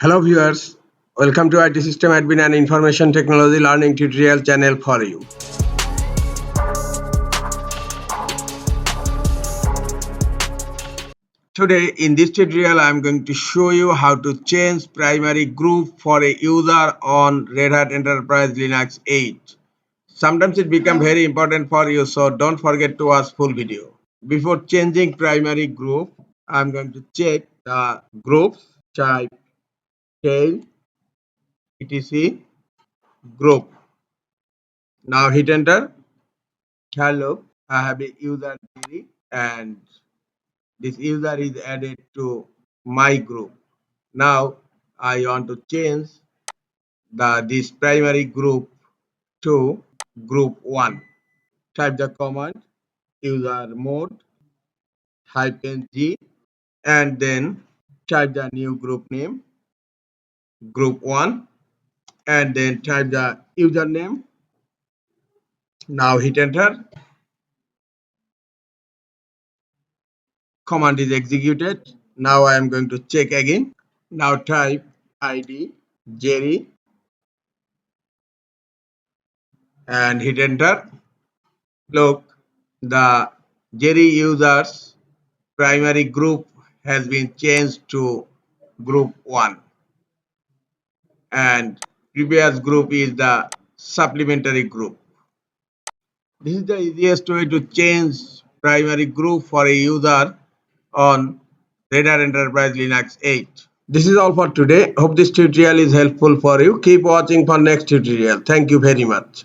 Hello viewers, welcome to IT System Admin and Information Technology Learning Tutorial channel for you. Today in this tutorial I am going to show you how to change primary group for a user on Red Hat Enterprise Linux 8. Sometimes it becomes very important for you, so don't forget to watch full video. Before changing primary group, I am going to check the groups, type tail etc group. Now hit enter. Hello, I have a user Jerry and this user is added to my group. Now I want to change this primary group to group 1. Type the command user mode -g and then type the new group name group 1 and then type the username. Now hit enter. Command is executed. Now I am going to check again. Now type ID Jerry and hit enter. Look, the Jerry users primary group has been changed to group 1 and previous group is the supplementary group. This is the easiest way to change primary group for a user on Red Hat Enterprise Linux 8. This is all for today. Hope this tutorial is helpful for you. Keep watching for next tutorial. Thank you very much.